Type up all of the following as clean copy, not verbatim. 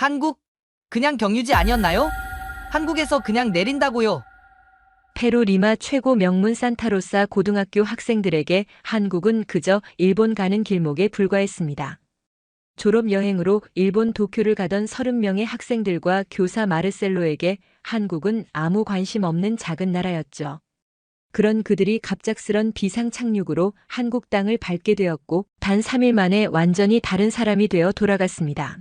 한국? 그냥 경유지 아니었나요? 한국에서 그냥 내린다고요. 페루 리마 최고 명문 산타로사 고등학교 학생들에게 한국은 그저 일본 가는 길목에 불과했습니다. 졸업 여행으로 일본 도쿄를 가던 30명의 학생들과 교사 마르셀로에게 한국은 아무 관심 없는 작은 나라였죠. 그런 그들이 갑작스런 비상 착륙으로 한국 땅을 밟게 되었고 단 3일 만에 완전히 다른 사람이 되어 돌아갔습니다.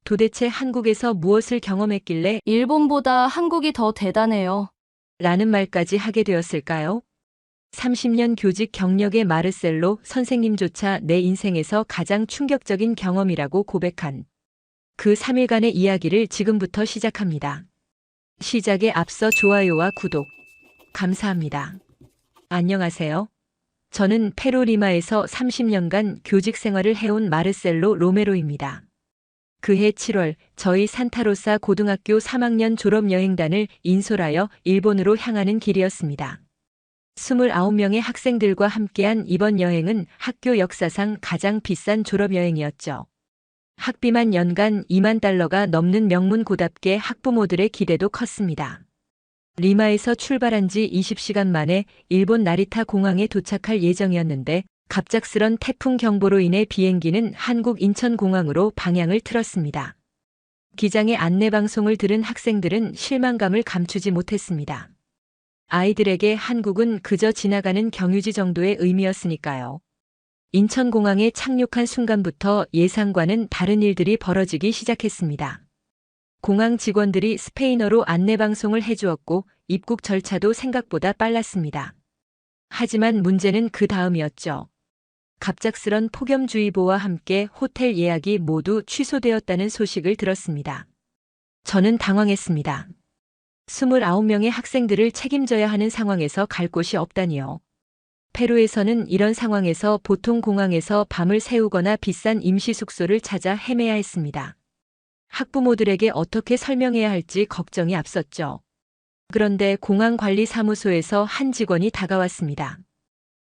도대체 한국에서 무엇을 경험했길래 일본보다 한국이 더 대단해요. 라는 말까지 하게 되었을까요? 30년 교직 경력의 마르셀로 선생님조차 내 인생에서 가장 충격적인 경험이라고 고백한 그 3일간의 이야기를 지금부터 시작합니다. 시작에 앞서 좋아요와 구독 감사합니다. 안녕하세요. 저는 페루 리마에서 30년간 교직 생활을 해온 마르셀로 로메로입니다. 그해 7월 저희 산타로사 고등학교 3학년 졸업여행단을 인솔하여 일본으로 향하는 길이었습니다. 29명의 학생들과 함께한 이번 여행은 학교 역사상 가장 비싼 졸업여행이었죠. 학비만 연간 2만 달러가 넘는 명문고답게 학부모들의 기대도 컸습니다. 리마에서 출발한 지 20시간 만에 일본 나리타 공항에 도착할 예정이었는데 갑작스런 태풍 경보로 인해 비행기는 한국 인천공항으로 방향을 틀었습니다. 기장의 안내방송을 들은 학생들은 실망감을 감추지 못했습니다. 아이들에게 한국은 그저 지나가는 경유지 정도의 의미였으니까요. 인천공항에 착륙한 순간부터 예상과는 다른 일들이 벌어지기 시작했습니다. 공항 직원들이 스페인어로 안내방송을 해주었고 입국 절차도 생각보다 빨랐습니다. 하지만 문제는 그 다음이었죠. 갑작스런 폭염주의보와 함께 호텔 예약이 모두 취소되었다는 소식을 들었습니다. 저는 당황했습니다. 29명의 학생들을 책임져야 하는 상황에서 갈 곳이 없다니요. 페루에서는 이런 상황에서 보통 공항에서 밤을 새우거나 비싼 임시 숙소를 찾아 헤매야 했습니다. 학부모들에게 어떻게 설명해야 할지 걱정이 앞섰죠. 그런데 공항관리사무소에서 한 직원이 다가왔습니다.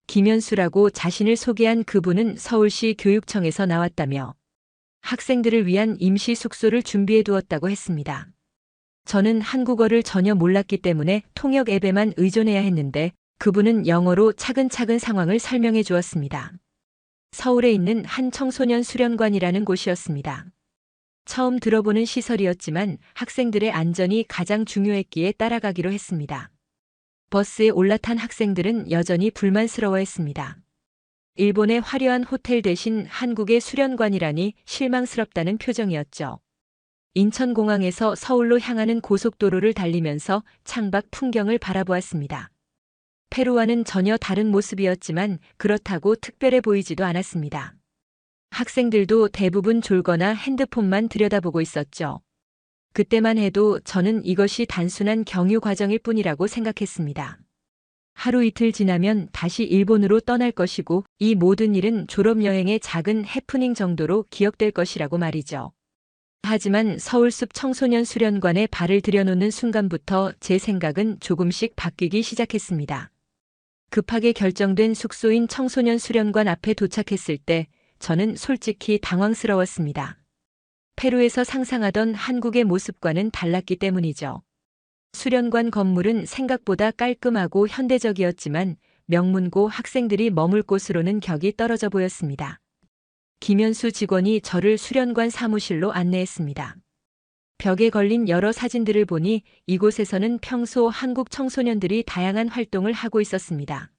김현수라고 자신을 소개한 그분은 서울시 교육청에서 나왔다며 학생들을 위한 임시 숙소를 준비해 두었다고 했습니다. 저는 한국어를 전혀 몰랐기 때문에 통역 앱에만 의존해야 했는데 그분은 영어로 차근차근 상황을 설명해 주었습니다. 서울에 있는 한 청소년 수련관이라는 곳이었습니다. 처음 들어보는 시설이었지만 학생들의 안전이 가장 중요했기에 따라가기로 했습니다. 버스에 올라탄 학생들은 여전히 불만스러워했습니다. 일본의 화려한 호텔 대신 한국의 수련관이라니 실망스럽다는 표정이었죠. 인천공항에서 서울로 향하는 고속도로를 달리면서 창밖 풍경을 바라보았습니다. 페루와는 전혀 다른 모습이었지만 그렇다고 특별해 보이지도 않았습니다. 학생들도 대부분 졸거나 핸드폰만 들여다보고 있었죠. 그때만 해도 저는 이것이 단순한 경유 과정일 뿐이라고 생각했습니다. 하루 이틀 지나면 다시 일본으로 떠날 것이고 이 모든 일은 졸업여행의 작은 해프닝 정도로 기억될 것이라고 말이죠. 하지만 서울숲 청소년 수련관에 발을 들여놓는 순간부터 제 생각은 조금씩 바뀌기 시작했습니다. 급하게 결정된 숙소인 청소년 수련관 앞에 도착했을 때 저는 솔직히 당황스러웠습니다. 페루에서 상상하던 한국의 모습과는 달랐기 때문이죠. 수련관 건물은 생각보다 깔끔하고 현대적이었지만 명문고 학생들이 머물 곳으로는 격이 떨어져 보였습니다. 김현수 직원이 저를 수련관 사무실로 안내했습니다. 벽에 걸린 여러 사진들을 보니 이곳에서는 평소 한국 청소년들이 다양한 활동을 하고 있었습니다.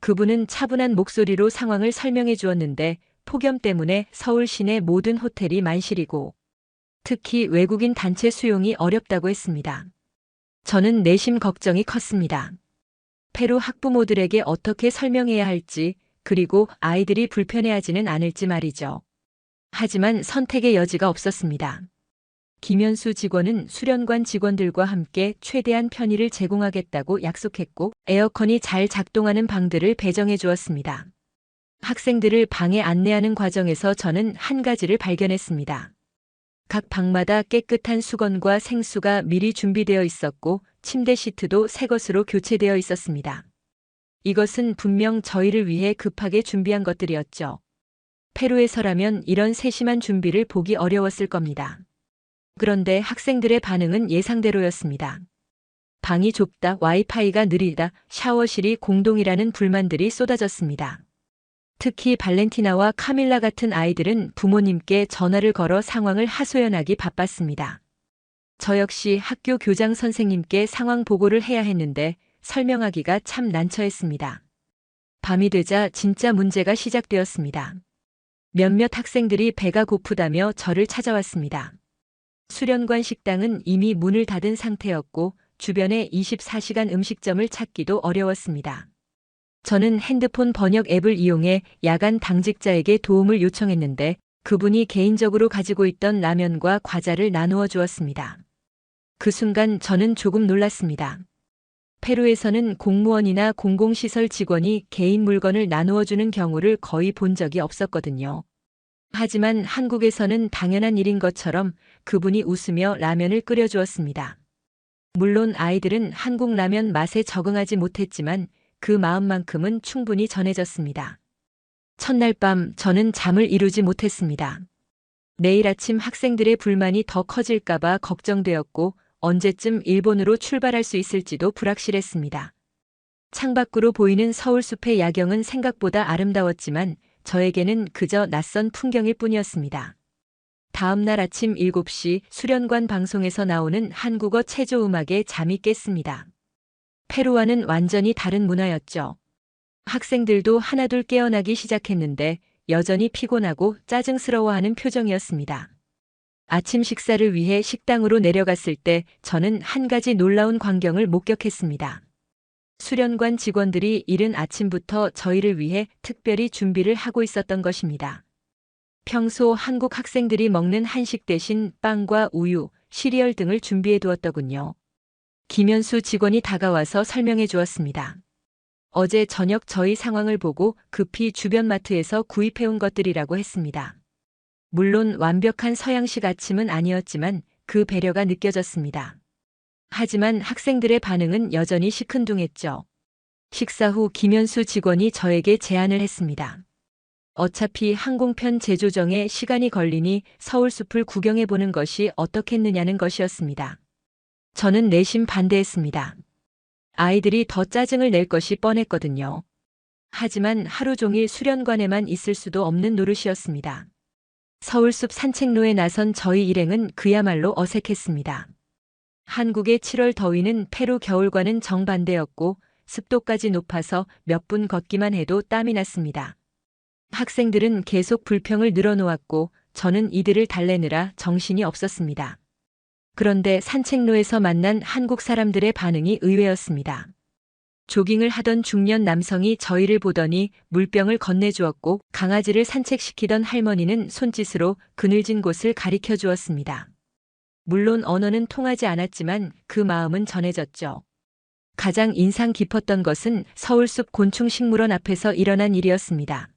그분은 차분한 목소리로 상황을 설명해 주었는데 폭염 때문에 서울 시내 모든 호텔이 만실이고 특히 외국인 단체 수용이 어렵다고 했습니다. 저는 내심 걱정이 컸습니다. 페루 학부모들에게 어떻게 설명해야 할지 그리고 아이들이 불편해하지는 않을지 말이죠. 하지만 선택의 여지가 없었습니다. 김현수 직원은 수련관 직원들과 함께 최대한 편의를 제공하겠다고 약속했고 에어컨이 잘 작동하는 방들을 배정해 주었습니다. 학생들을 방에 안내하는 과정에서 저는 한 가지를 발견했습니다. 각 방마다 깨끗한 수건과 생수가 미리 준비되어 있었고 침대 시트도 새 것으로 교체되어 있었습니다. 이것은 분명 저희를 위해 급하게 준비한 것들이었죠. 페루에서라면 이런 세심한 준비를 보기 어려웠을 겁니다. 그런데 학생들의 반응은 예상대로였습니다. 방이 좁다, 와이파이가 느리다, 샤워실이 공동이라는 불만들이 쏟아졌습니다. 특히 발렌티나와 카밀라 같은 아이들은 부모님께 전화를 걸어 상황을 하소연하기 바빴습니다. 저 역시 학교 교장 선생님께 상황 보고를 해야 했는데 설명하기가 참 난처했습니다. 밤이 되자 진짜 문제가 시작되었습니다. 몇몇 학생들이 배가 고프다며 저를 찾아왔습니다. 수련관 식당은 이미 문을 닫은 상태였고 주변에 24시간 음식점을 찾기도 어려웠습니다. 저는 핸드폰 번역 앱을 이용해 야간 당직자에게 도움을 요청했는데 그분이 개인적으로 가지고 있던 라면과 과자를 나누어 주었습니다. 그 순간 저는 조금 놀랐습니다. 페루에서는 공무원이나 공공시설 직원이 개인 물건을 나누어 주는 경우를 거의 본 적이 없었거든요. 하지만 한국에서는 당연한 일인 것처럼 그분이 웃으며 라면을 끓여주었습니다. 물론 아이들은 한국 라면 맛에 적응하지 못했지만 그 마음만큼은 충분히 전해졌습니다. 첫날 밤 저는 잠을 이루지 못했습니다. 내일 아침 학생들의 불만이 더 커질까봐 걱정되었고 언제쯤 일본으로 출발할 수 있을지도 불확실했습니다. 창밖으로 보이는 서울숲의 야경은 생각보다 아름다웠지만 저에게는 그저 낯선 풍경일 뿐이었습니다. 다음 날 아침 7시 수련관 방송에서 나오는 한국어 체조 음악에 잠이 깼습니다. 페루와는 완전히 다른 문화였죠. 학생들도 하나둘 깨어나기 시작했는데 여전히 피곤하고 짜증스러워하는 표정이었습니다. 아침 식사를 위해 식당으로 내려갔을 때 저는 한 가지 놀라운 광경을 목격했습니다. 수련관 직원들이 이른 아침부터 저희를 위해 특별히 준비를 하고 있었던 것입니다. 평소 한국 학생들이 먹는 한식 대신 빵과 우유, 시리얼 등을 준비해 두었더군요. 김현수 직원이 다가와서 설명해 주었습니다. 어제 저녁 저희 상황을 보고 급히 주변 마트에서 구입해온 것들이라고 했습니다. 물론 완벽한 서양식 아침은 아니었지만 그 배려가 느껴졌습니다. 하지만 학생들의 반응은 여전히 시큰둥했죠. 식사 후 김현수 직원이 저에게 제안을 했습니다. 어차피 항공편 재조정에 시간이 걸리니 서울숲을 구경해보는 것이 어떻겠느냐는 것이었습니다. 저는 내심 반대했습니다. 아이들이 더 짜증을 낼 것이 뻔했거든요. 하지만 하루 종일 수련관에만 있을 수도 없는 노릇이었습니다. 서울숲 산책로에 나선 저희 일행은 그야말로 어색했습니다. 한국의 7월 더위는 페루 겨울과는 정반대였고 습도까지 높아서 몇 분 걷기만 해도 땀이 났습니다. 학생들은 계속 불평을 늘어놓았고 저는 이들을 달래느라 정신이 없었습니다. 그런데 산책로에서 만난 한국 사람들의 반응이 의외였습니다. 조깅을 하던 중년 남성이 저희를 보더니 물병을 건네주었고 강아지를 산책시키던 할머니는 손짓으로 그늘진 곳을 가리켜 주었습니다. 물론 언어는 통하지 않았지만 그 마음은 전해졌죠. 가장 인상 깊었던 것은 서울숲 곤충식물원 앞에서 일어난 일이었습니다.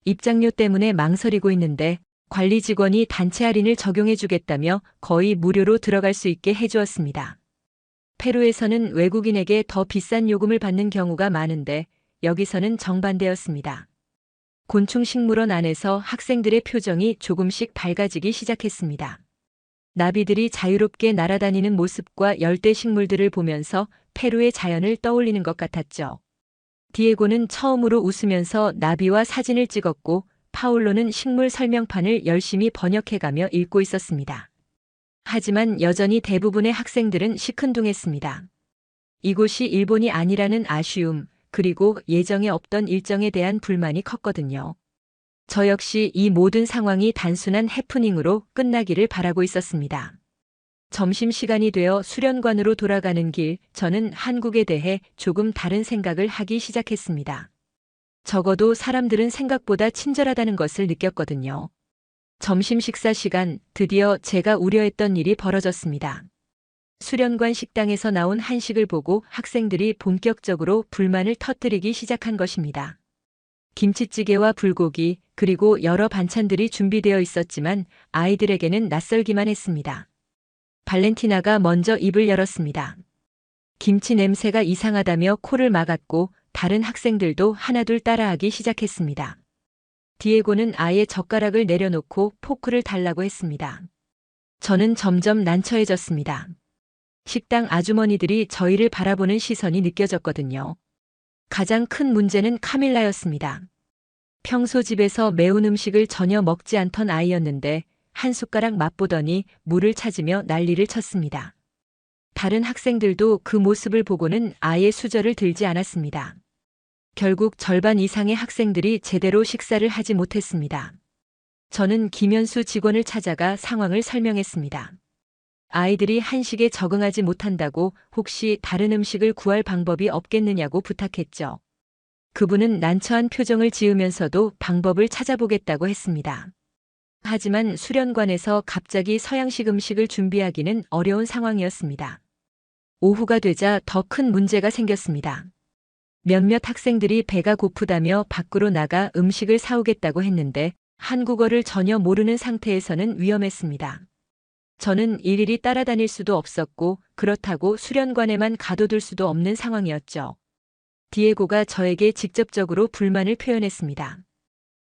입장료 때문에 망설이고 있는데 관리 직원이 단체 할인을 적용해 주겠다며 거의 무료로 들어갈 수 있게 해주었습니다. 페루에서는 외국인에게 더 비싼 요금을 받는 경우가 많은데 여기서는 정반대였습니다. 곤충식물원 안에서 학생들의 표정이 조금씩 밝아지기 시작했습니다. 나비들이 자유롭게 날아다니는 모습과 열대 식물들을 보면서 페루의 자연을 떠올리는 것 같았죠. 디에고는 처음으로 웃으면서 나비와 사진을 찍었고 파울로는 식물 설명판을 열심히 번역해가며 읽고 있었습니다. 하지만 여전히 대부분의 학생들은 시큰둥했습니다. 이곳이 일본이 아니라는 아쉬움, 그리고 예정에 없던 일정에 대한 불만이 컸거든요. 저 역시 이 모든 상황이 단순한 해프닝으로 끝나기를 바라고 있었습니다. 점심시간이 되어 수련관으로 돌아가는 길, 저는 한국에 대해 조금 다른 생각을 하기 시작했습니다. 적어도 사람들은 생각보다 친절하다는 것을 느꼈거든요. 점심 식사 시간, 드디어 제가 우려했던 일이 벌어졌습니다. 수련관 식당에서 나온 한식을 보고 학생들이 본격적으로 불만을 터뜨리기 시작한 것입니다. 김치찌개와 불고기, 그리고 여러 반찬들이 준비되어 있었지만 아이들에게는 낯설기만 했습니다. 발렌티나가 먼저 입을 열었습니다. 김치 냄새가 이상하다며 코를 막았고 다른 학생들도 하나둘 따라하기 시작했습니다. 디에고는 아예 젓가락을 내려놓고 포크를 달라고 했습니다. 저는 점점 난처해졌습니다. 식당 아주머니들이 저희를 바라보는 시선이 느껴졌거든요. 가장 큰 문제는 카밀라였습니다. 평소 집에서 매운 음식을 전혀 먹지 않던 아이였는데 한 숟가락 맛보더니 물을 찾으며 난리를 쳤습니다. 다른 학생들도 그 모습을 보고는 아예 수저를 들지 않았습니다. 결국 절반 이상의 학생들이 제대로 식사를 하지 못했습니다. 저는 김현수 직원을 찾아가 상황을 설명했습니다. 아이들이 한식에 적응하지 못한다고 혹시 다른 음식을 구할 방법이 없겠느냐고 부탁했죠. 그분은 난처한 표정을 지으면서도 방법을 찾아보겠다고 했습니다. 하지만 수련관에서 갑자기 서양식 음식을 준비하기는 어려운 상황이었습니다. 오후가 되자 더 큰 문제가 생겼습니다. 몇몇 학생들이 배가 고프다며 밖으로 나가 음식을 사오겠다고 했는데 한국어를 전혀 모르는 상태에서는 위험했습니다. 저는 일일이 따라다닐 수도 없었고 그렇다고 수련관에만 가둬둘 수도 없는 상황이었죠. 디에고가 저에게 직접적으로 불만을 표현했습니다.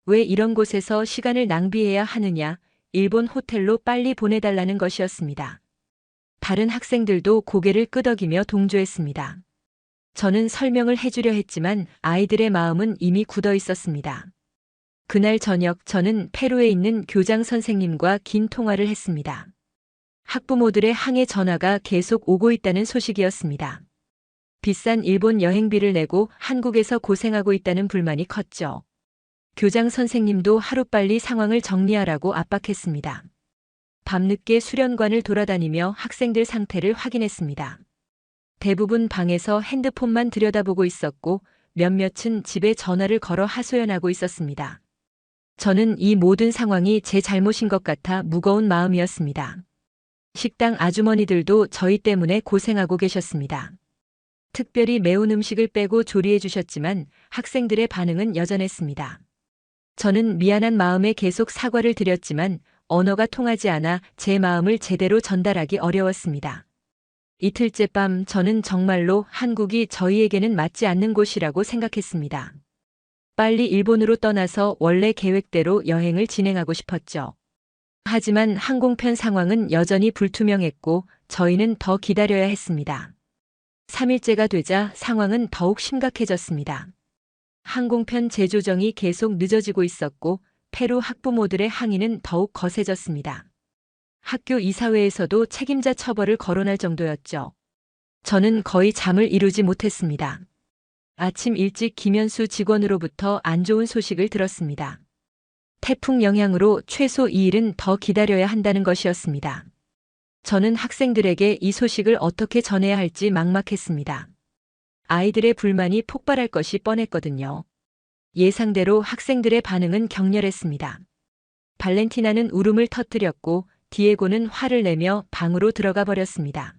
왜 이런 곳에서 시간을 낭비해야 하느냐, 일본 호텔로 빨리 보내달라는 것이었습니다. 다른 학생들도 고개를 끄덕이며 동조했습니다. 저는 설명을 해주려 했지만 아이들의 마음은 이미 굳어 있었습니다. 그날 저녁 저는 페루에 있는 교장 선생님과 긴 통화를 했습니다. 학부모들의 항해 전화가 계속 오고 있다는 소식이었습니다. 비싼 일본 여행비를 내고 한국에서 고생하고 있다는 불만이 컸죠. 교장 선생님도 하루빨리 상황을 정리하라고 압박했습니다. 밤늦게 수련관을 돌아다니며 학생들 상태를 확인했습니다. 대부분 방에서 핸드폰만 들여다보고 있었고 몇몇은 집에 전화를 걸어 하소연하고 있었습니다. 저는 이 모든 상황이 제 잘못인 것 같아 무거운 마음이었습니다. 식당 아주머니들도 저희 때문에 고생하고 계셨습니다. 특별히 매운 음식을 빼고 조리해 주셨지만 학생들의 반응은 여전했습니다. 저는 미안한 마음에 계속 사과를 드렸지만 언어가 통하지 않아 제 마음을 제대로 전달하기 어려웠습니다. 이틀째 밤 저는 정말로 한국이 저희에게는 맞지 않는 곳이라고 생각했습니다. 빨리 일본으로 떠나서 원래 계획대로 여행을 진행하고 싶었죠. 하지만 항공편 상황은 여전히 불투명했고 저희는 더 기다려야 했습니다. 3일째가 되자 상황은 더욱 심각해졌습니다. 항공편 재조정이 계속 늦어지고 있었고 페루 학부모들의 항의는 더욱 거세졌습니다. 학교 이사회에서도 책임자 처벌을 거론할 정도였죠. 저는 거의 잠을 이루지 못했습니다. 아침 일찍 김현수 직원으로부터 안 좋은 소식을 들었습니다. 태풍 영향으로 최소 2일은 더 기다려야 한다는 것이었습니다. 저는 학생들에게 이 소식을 어떻게 전해야 할지 막막했습니다. 아이들의 불만이 폭발할 것이 뻔했거든요. 예상대로 학생들의 반응은 격렬했습니다. 발렌티나는 울음을 터뜨렸고 디에고는 화를 내며 방으로 들어가 버렸습니다.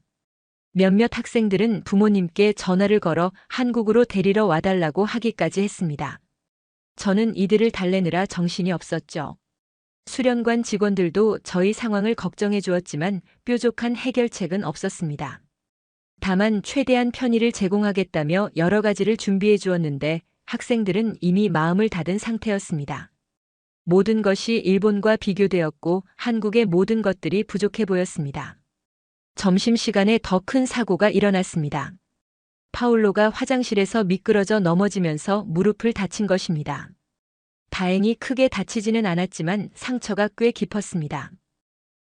몇몇 학생들은 부모님께 전화를 걸어 한국으로 데리러 와달라고 하기까지 했습니다. 저는 이들을 달래느라 정신이 없었죠. 수련관 직원들도 저희 상황을 걱정해 주었지만 뾰족한 해결책은 없었습니다. 다만 최대한 편의를 제공하겠다며 여러 가지를 준비해 주었는데 학생들은 이미 마음을 닫은 상태였습니다. 모든 것이 일본과 비교되었고 한국의 모든 것들이 부족해 보였습니다. 점심시간에 더 큰 사고가 일어났습니다. 파울로가 화장실에서 미끄러져 넘어지면서 무릎을 다친 것입니다. 다행히 크게 다치지는 않았지만 상처가 꽤 깊었습니다.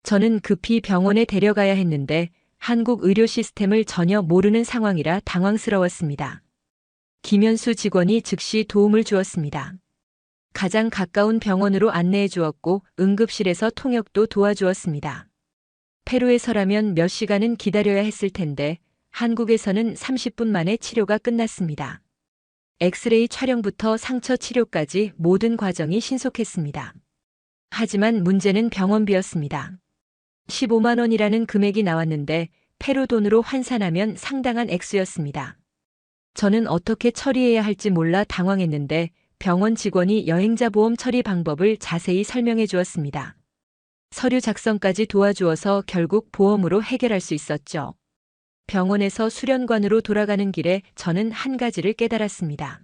저는 급히 병원에 데려가야 했는데 한국 의료 시스템을 전혀 모르는 상황이라 당황스러웠습니다. 김현수 직원이 즉시 도움을 주었습니다. 가장 가까운 병원으로 안내해 주었고 응급실에서 통역도 도와주었습니다. 페루에서라면 몇 시간은 기다려야 했을 텐데 한국에서는 30분 만에 치료가 끝났습니다. 엑스레이 촬영부터 상처 치료까지 모든 과정이 신속했습니다. 하지만 문제는 병원비였습니다. 15만 원이라는 금액이 나왔는데 페루 돈으로 환산하면 상당한 액수였습니다. 저는 어떻게 처리해야 할지 몰라 당황했는데 병원 직원이 여행자 보험 처리 방법을 자세히 설명해 주었습니다. 서류 작성까지 도와주어서 결국 보험으로 해결할 수 있었죠. 병원에서 수련관으로 돌아가는 길에 저는 한 가지를 깨달았습니다.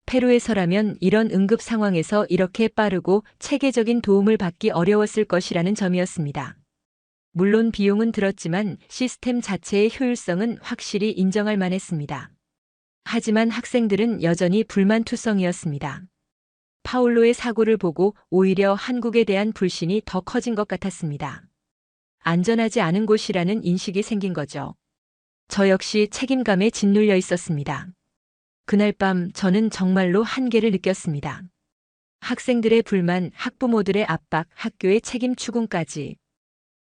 페루에서라면 이런 응급 상황에서 이렇게 빠르고 체계적인 도움을 받기 어려웠을 것이라는 점이었습니다. 물론 비용은 들었지만 시스템 자체의 효율성은 확실히 인정할 만했습니다. 하지만 학생들은 여전히 불만투성이었습니다. 파울로의 사고를 보고 오히려 한국에 대한 불신이 더 커진 것 같았습니다. 안전하지 않은 곳이라는 인식이 생긴 거죠. 저 역시 책임감에 짓눌려 있었습니다. 그날 밤 저는 정말로 한계를 느꼈습니다. 학생들의 불만, 학부모들의 압박, 학교의 책임 추궁까지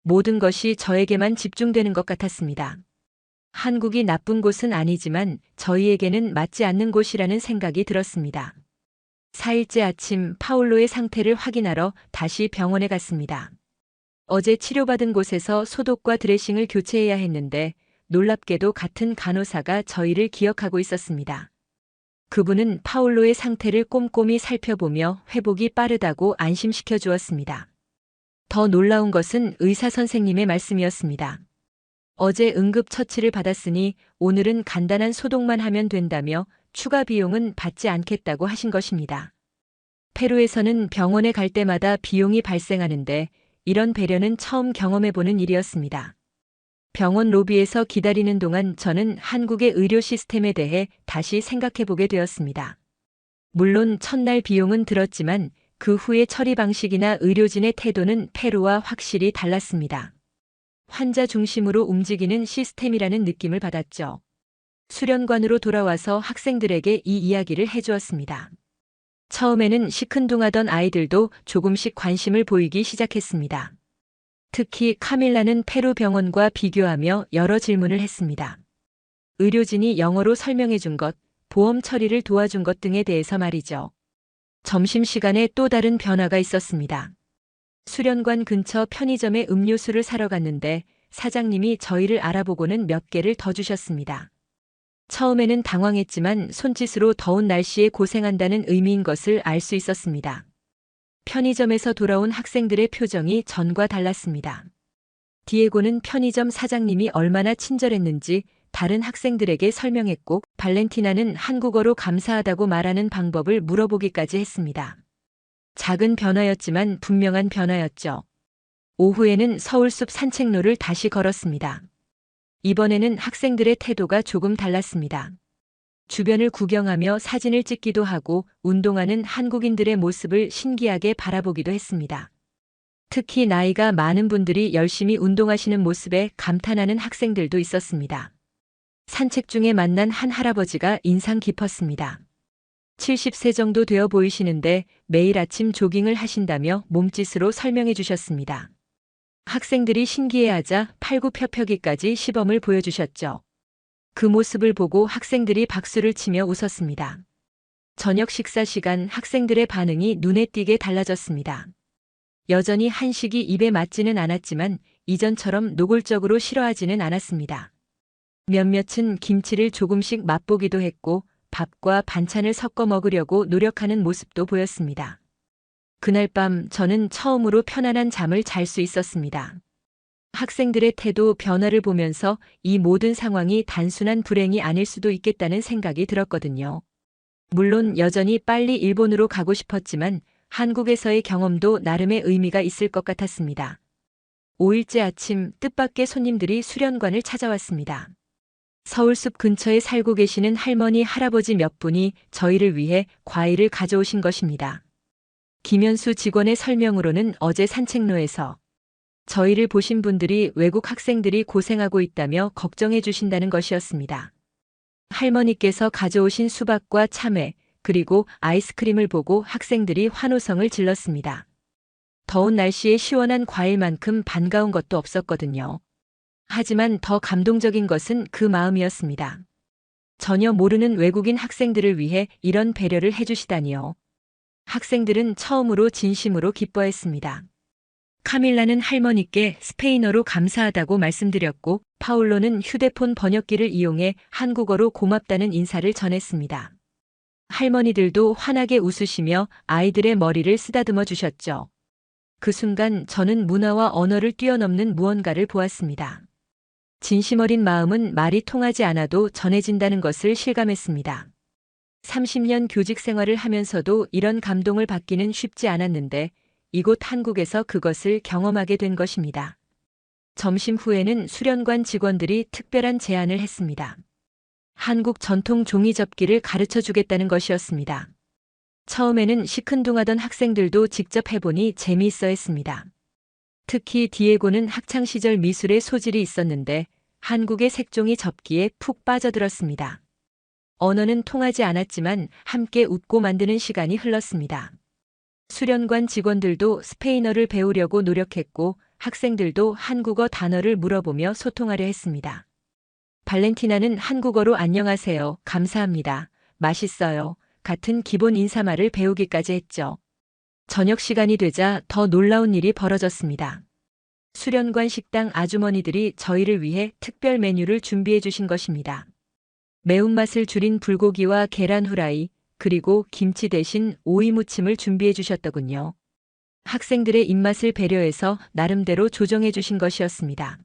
모든 것이 저에게만 집중되는 것 같았습니다. 한국이 나쁜 곳은 아니지만 저희에게는 맞지 않는 곳이라는 생각이 들었습니다. 4일째 아침 파울로의 상태를 확인하러 다시 병원에 갔습니다. 어제 치료받은 곳에서 소독과 드레싱을 교체해야 했는데 놀랍게도 같은 간호사가 저희를 기억하고 있었습니다. 그분은 파울로의 상태를 꼼꼼히 살펴보며 회복이 빠르다고 안심시켜 주었습니다. 더 놀라운 것은 의사 선생님의 말씀이었습니다. 어제 응급처치를 받았으니 오늘은 간단한 소독만 하면 된다며 추가 비용은 받지 않겠다고 하신 것입니다. 페루에서는 병원에 갈 때마다 비용이 발생하는데 이런 배려는 처음 경험해보는 일이었습니다. 병원 로비에서 기다리는 동안 저는 한국의 의료 시스템에 대해 다시 생각해보게 되었습니다. 물론 첫날 비용은 들었지만 그 후의 처리 방식이나 의료진의 태도는 페루와 확실히 달랐습니다. 환자 중심으로 움직이는 시스템이라는 느낌을 받았죠. 수련관으로 돌아와서 학생들에게 이 이야기를 해주었습니다. 처음에는 시큰둥하던 아이들도 조금씩 관심을 보이기 시작했습니다. 특히 카밀라는 페루 병원과 비교하며 여러 질문을 했습니다. 의료진이 영어로 설명해 준 것, 보험 처리를 도와준 것 등에 대해서 말이죠. 점심시간에 또 다른 변화가 있었습니다. 수련관 근처 편의점에 음료수를 사러 갔는데 사장님이 저희를 알아보고는 몇 개를 더 주셨습니다. 처음에는 당황했지만 손짓으로 더운 날씨에 고생한다는 의미인 것을 알 수 있었습니다. 편의점에서 돌아온 학생들의 표정이 전과 달랐습니다. 디에고는 편의점 사장님이 얼마나 친절했는지 다른 학생들에게 설명했고 발렌티나는 한국어로 감사하다고 말하는 방법을 물어보기까지 했습니다. 작은 변화였지만 분명한 변화였죠. 오후에는 서울숲 산책로를 다시 걸었습니다. 이번에는 학생들의 태도가 조금 달랐습니다. 주변을 구경하며 사진을 찍기도 하고 운동하는 한국인들의 모습을 신기하게 바라보기도 했습니다. 특히 나이가 많은 분들이 열심히 운동하시는 모습에 감탄하는 학생들도 있었습니다. 산책 중에 만난 한 할아버지가 인상 깊었습니다. 70세 정도 되어 보이시는데 매일 아침 조깅을 하신다며 몸짓으로 설명해 주셨습니다. 학생들이 신기해하자 팔굽혀펴기까지 시범을 보여주셨죠. 그 모습을 보고 학생들이 박수를 치며 웃었습니다. 저녁 식사 시간 학생들의 반응이 눈에 띄게 달라졌습니다. 여전히 한식이 입에 맞지는 않았지만 이전처럼 노골적으로 싫어하지는 않았습니다. 몇몇은 김치를 조금씩 맛보기도 했고 밥과 반찬을 섞어 먹으려고 노력하는 모습도 보였습니다. 그날 밤 저는 처음으로 편안한 잠을 잘 수 있었습니다. 학생들의 태도 변화를 보면서 이 모든 상황이 단순한 불행이 아닐 수도 있겠다는 생각이 들었거든요. 물론 여전히 빨리 일본으로 가고 싶었지만 한국에서의 경험도 나름의 의미가 있을 것 같았습니다. 5일째 아침 뜻밖의 손님들이 수련관을 찾아왔습니다. 서울숲 근처에 살고 계시는 할머니, 할아버지 몇 분이 저희를 위해 과일을 가져오신 것입니다. 김현수 직원의 설명으로는 어제 산책로에서 저희를 보신 분들이 외국 학생들이 고생하고 있다며 걱정해 주신다는 것이었습니다. 할머니께서 가져오신 수박과 참외, 그리고 아이스크림을 보고 학생들이 환호성을 질렀습니다. 더운 날씨에 시원한 과일만큼 반가운 것도 없었거든요. 하지만 더 감동적인 것은 그 마음이었습니다. 전혀 모르는 외국인 학생들을 위해 이런 배려를 해주시다니요. 학생들은 처음으로 진심으로 기뻐했습니다. 카밀라는 할머니께 스페인어로 감사하다고 말씀드렸고 파울로는 휴대폰 번역기를 이용해 한국어로 고맙다는 인사를 전했습니다. 할머니들도 환하게 웃으시며 아이들의 머리를 쓰다듬어 주셨죠. 그 순간 저는 문화와 언어를 뛰어넘는 무언가를 보았습니다. 진심 어린 마음은 말이 통하지 않아도 전해진다는 것을 실감했습니다. 30년 교직 생활을 하면서도 이런 감동을 받기는 쉽지 않았는데 이곳 한국에서 그것을 경험하게 된 것입니다. 점심 후에는 수련관 직원들이 특별한 제안을 했습니다. 한국 전통 종이접기를 가르쳐 주겠다는 것이었습니다. 처음에는 시큰둥하던 학생들도 직접 해보니 재미있어 했습니다. 특히 디에고는 학창시절 미술에 소질이 있었는데 한국의 색종이 접기에 푹 빠져들었습니다. 언어는 통하지 않았지만 함께 웃고 만드는 시간이 흘렀습니다. 수련관 직원들도 스페인어를 배우려고 노력했고 학생들도 한국어 단어를 물어보며 소통하려 했습니다. 발렌티나는 한국어로 안녕하세요, 감사합니다, 맛있어요 같은 기본 인사말을 배우기까지 했죠. 저녁 시간이 되자 더 놀라운 일이 벌어졌습니다. 수련관 식당 아주머니들이 저희를 위해 특별 메뉴를 준비해 주신 것입니다. 매운맛을 줄인 불고기와 계란 후라이, 그리고 김치 대신 오이 무침을 준비해 주셨더군요. 학생들의 입맛을 배려해서 나름대로 조정해 주신 것이었습니다.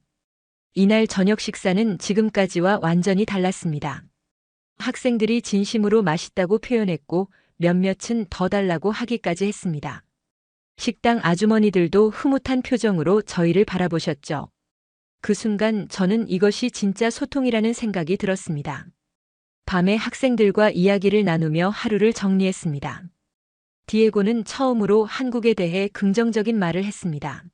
이날 저녁 식사는 지금까지와 완전히 달랐습니다. 학생들이 진심으로 맛있다고 표현했고 몇몇은 더 달라고 하기까지 했습니다. 식당 아주머니들도 흐뭇한 표정으로 저희를 바라보셨죠. 그 순간 저는 이것이 진짜 소통이라는 생각이 들었습니다. 밤에 학생들과 이야기를 나누며 하루를 정리했습니다. 디에고는 처음으로 한국에 대해 긍정적인 말을 했습니다.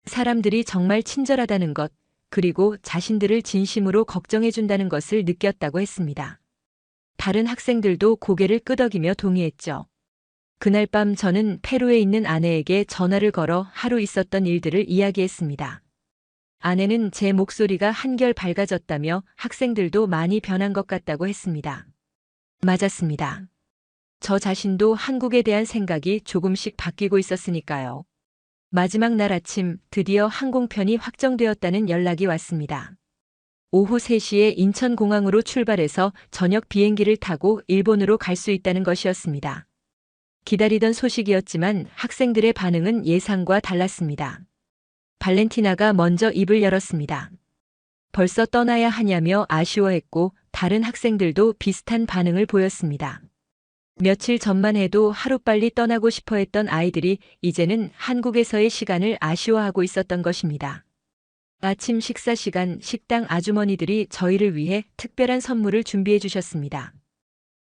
사람들이 정말 친절하다는 것, 그리고 자신들을 진심으로 걱정해준다는 것을 느꼈다고 했습니다. 다른 학생들도 고개를 끄덕이며 동의했죠. 그날 밤 저는 페루에 있는 아내에게 전화를 걸어 하루 있었던 일들을 이야기했습니다. 아내는 제 목소리가 한결 밝아졌다며 학생들도 많이 변한 것 같다고 했습니다. 맞았습니다. 저 자신도 한국에 대한 생각이 조금씩 바뀌고 있었으니까요. 마지막 날 아침 드디어 항공편이 확정되었다는 연락이 왔습니다. 오후 3시에 인천공항으로 출발해서 저녁 비행기를 타고 일본으로 갈 수 있다는 것이었습니다. 기다리던 소식이었지만 학생들의 반응은 예상과 달랐습니다. 발렌티나가 먼저 입을 열었습니다. 벌써 떠나야 하냐며 아쉬워했고 다른 학생들도 비슷한 반응을 보였습니다. 며칠 전만 해도 하루빨리 떠나고 싶어 했던 아이들이 이제는 한국에서의 시간을 아쉬워하고 있었던 것입니다. 아침 식사 시간 식당 아주머니들이 저희를 위해 특별한 선물을 준비해 주셨습니다.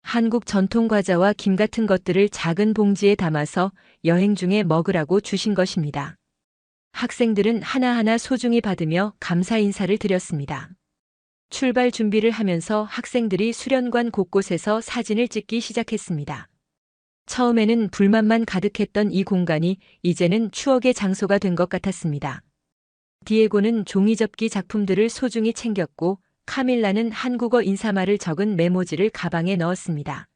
한국 전통 과자와 김 같은 것들을 작은 봉지에 담아서 여행 중에 먹으라고 주신 것입니다. 학생들은 하나하나 소중히 받으며 감사 인사를 드렸습니다. 출발 준비를 하면서 학생들이 수련관 곳곳에서 사진을 찍기 시작했습니다. 처음에는 불만만 가득했던 이 공간이 이제는 추억의 장소가 된 것 같았습니다. 디에고는 종이접기 작품들을 소중히 챙겼고 카밀라는 한국어 인사말을 적은 메모지를 가방에 넣었습니다.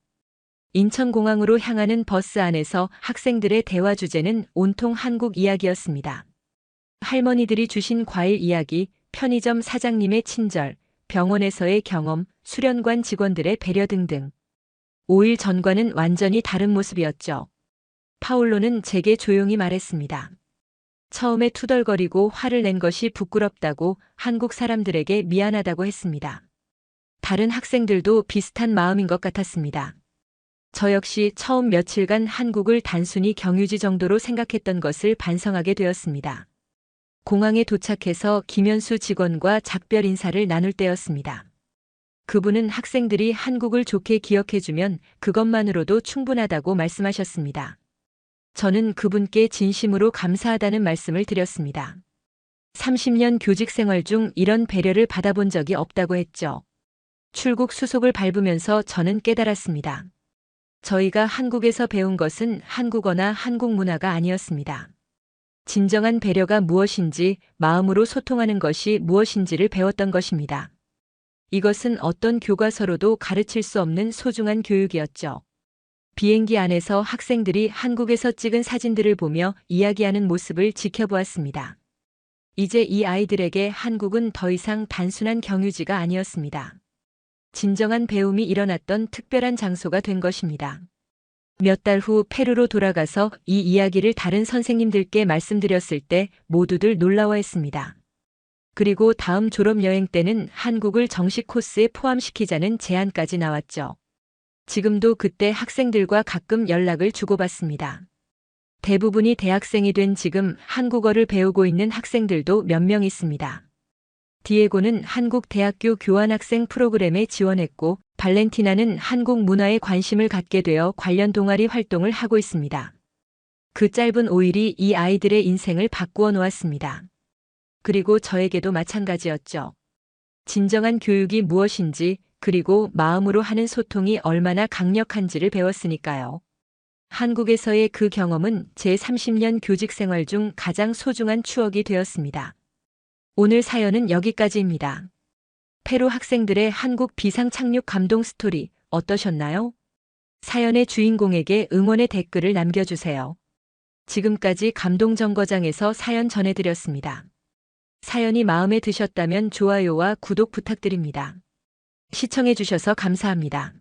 인천공항으로 향하는 버스 안에서 학생들의 대화 주제는 온통 한국 이야기였습니다. 할머니들이 주신 과일 이야기, 편의점 사장님의 친절, 병원에서의 경험, 수련관 직원들의 배려 등등. 5일 전과는 완전히 다른 모습이었죠. 파울로는 제게 조용히 말했습니다. 처음에 투덜거리고 화를 낸 것이 부끄럽다고 한국 사람들에게 미안하다고 했습니다. 다른 학생들도 비슷한 마음인 것 같았습니다. 저 역시 처음 며칠간 한국을 단순히 경유지 정도로 생각했던 것을 반성하게 되었습니다. 공항에 도착해서 김현수 직원과 작별 인사를 나눌 때였습니다. 그분은 학생들이 한국을 좋게 기억해주면 그것만으로도 충분하다고 말씀하셨습니다. 저는 그분께 진심으로 감사하다는 말씀을 드렸습니다. 30년 교직 생활 중 이런 배려를 받아본 적이 없다고 했죠. 출국 수속을 밟으면서 저는 깨달았습니다. 저희가 한국에서 배운 것은 한국어나 한국 문화가 아니었습니다. 진정한 배려가 무엇인지, 마음으로 소통하는 것이 무엇인지를 배웠던 것입니다. 이것은 어떤 교과서로도 가르칠 수 없는 소중한 교육이었죠. 비행기 안에서 학생들이 한국에서 찍은 사진들을 보며 이야기하는 모습을 지켜보았습니다. 이제 이 아이들에게 한국은 더 이상 단순한 경유지가 아니었습니다. 진정한 배움이 일어났던 특별한 장소가 된 것입니다. 몇 달 후 페루로 돌아가서 이 이야기를 다른 선생님들께 말씀드렸을 때 모두들 놀라워했습니다. 그리고 다음 졸업 여행 때는 한국을 정식 코스에 포함시키자는 제안까지 나왔죠. 지금도 그때 학생들과 가끔 연락을 주고받습니다. 대부분이 대학생이 된 지금 한국어를 배우고 있는 학생들도 몇 명 있습니다. 디에고는 한국 대학교 교환학생 프로그램에 지원했고, 발렌티나는 한국 문화에 관심을 갖게 되어 관련 동아리 활동을 하고 있습니다. 그 짧은 5일이 이 아이들의 인생을 바꾸어 놓았습니다. 그리고 저에게도 마찬가지였죠. 진정한 교육이 무엇인지, 그리고 마음으로 하는 소통이 얼마나 강력한지를 배웠으니까요. 한국에서의 그 경험은 제 30년 교직 생활 중 가장 소중한 추억이 되었습니다. 오늘 사연은 여기까지입니다. 페루 학생들의 한국 비상 착륙 감동 스토리 어떠셨나요? 사연의 주인공에게 응원의 댓글을 남겨주세요. 지금까지 감동정거장에서 사연 전해드렸습니다. 사연이 마음에 드셨다면 좋아요와 구독 부탁드립니다. 시청해주셔서 감사합니다.